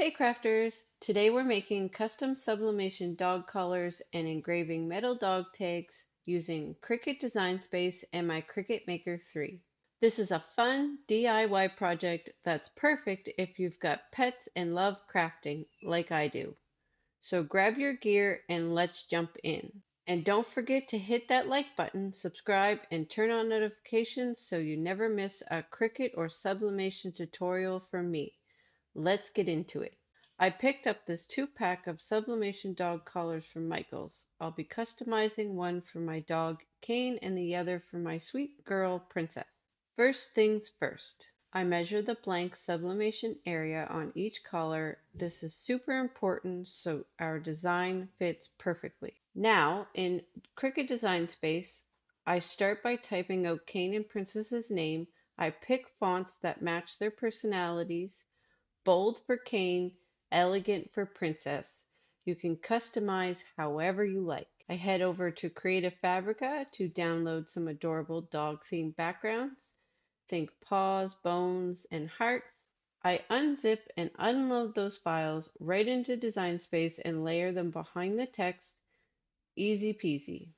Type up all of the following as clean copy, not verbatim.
Hey crafters! Today we're making custom sublimation dog collars and engraving metal dog tags using Cricut Design Space and my Cricut Maker 3. This is a fun DIY project that's perfect if you've got pets and love crafting like I do. So grab your gear and let's jump in. And don't forget to hit that like button, subscribe, and turn on notifications so you never miss a Cricut or sublimation tutorial from me. Let's get into it. I picked up this 2-pack of sublimation dog collars from Michaels. I'll be customizing one for my dog Kane and the other for my sweet girl Princess. First things first, I measure the blank sublimation area on each collar. This is super important so our design fits perfectly. Now in Cricut Design Space, I start by typing out Kane and Princess's name. I pick fonts that match their personalities. Bold for Kane, elegant for Princess. You can customize however you like. I head over to Creative Fabrica to download some adorable dog themed backgrounds. Think paws, bones, and hearts. I unzip and unload those files right into Design Space and layer them behind the text. Easy peasy.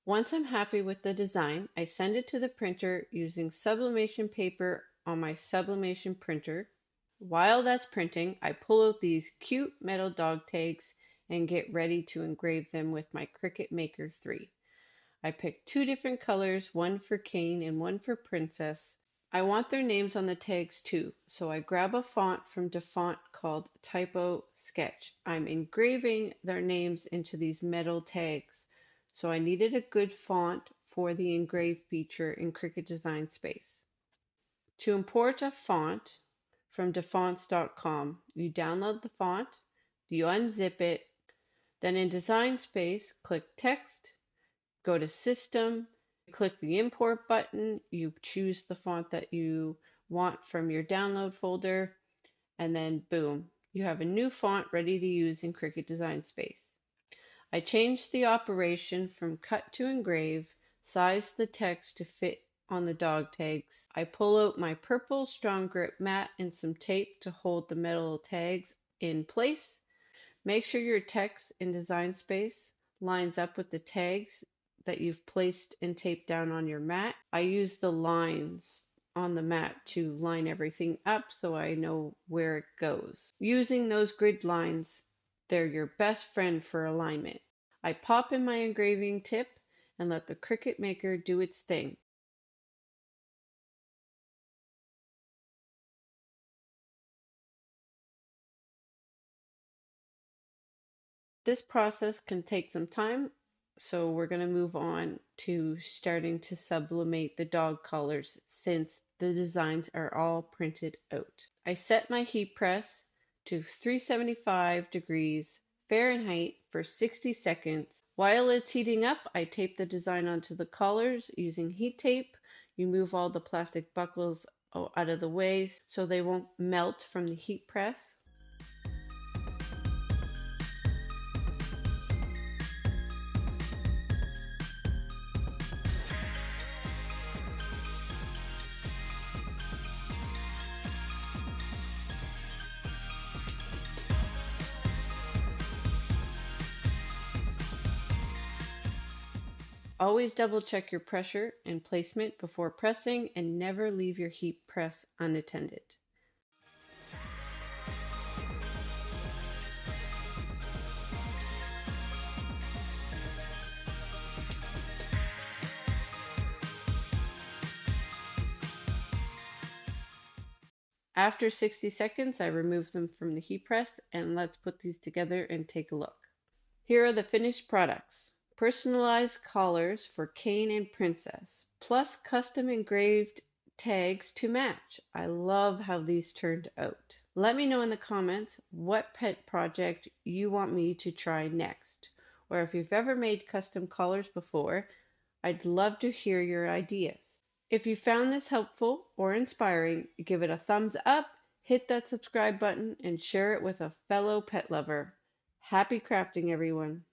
Once I'm happy with the design, I send it to the printer using sublimation paper on my sublimation printer. While that's printing, I pull out these cute metal dog tags and get ready to engrave them with my Cricut Maker 3. I picked 2 different colors, one for Kane and one for Princess. I want their names on the tags too, so I grab a font from DaFont called Typo Sketch. I'm engraving their names into these metal tags. So I needed a good font for the engrave feature in Cricut Design Space. To import a font from DaFonts.com, you download the font, you unzip it, then in Design Space, click Text, go to System, click the Import button, you choose the font that you want from your download folder, and then boom, you have a new font ready to use in Cricut Design Space. I changed the operation from cut to engrave, sized the text to fit on the dog tags. I pull out my purple StrongGrip mat and some tape to hold the metal tags in place. Make sure your text in Design Space lines up with the tags that you've placed and taped down on your mat. I use the lines on the mat to line everything up so I know where it goes. Using those grid lines, they're your best friend for alignment. I pop in my engraving tip and let the Cricut Maker do its thing. This process can take some time, so we're going to move on to starting to sublimate the dog collars since the designs are all printed out. I set my heat press to 375 degrees Fahrenheit for 60 seconds. While it's heating up, I tape the design onto the collars using heat tape. You move all the plastic buckles out of the way so they won't melt from the heat press. Always double check your pressure and placement before pressing, and never leave your heat press unattended. After 60 seconds, I remove them from the heat press, and let's put these together and take a look. Here are the finished products. Personalized collars for Cane and Princess, plus custom engraved tags to match. I love how these turned out. Let me know in the comments what pet project you want me to try next, or if you've ever made custom collars before, I'd love to hear your ideas. If you found this helpful or inspiring, give it a thumbs up, hit that subscribe button, and share it with a fellow pet lover. Happy crafting, everyone!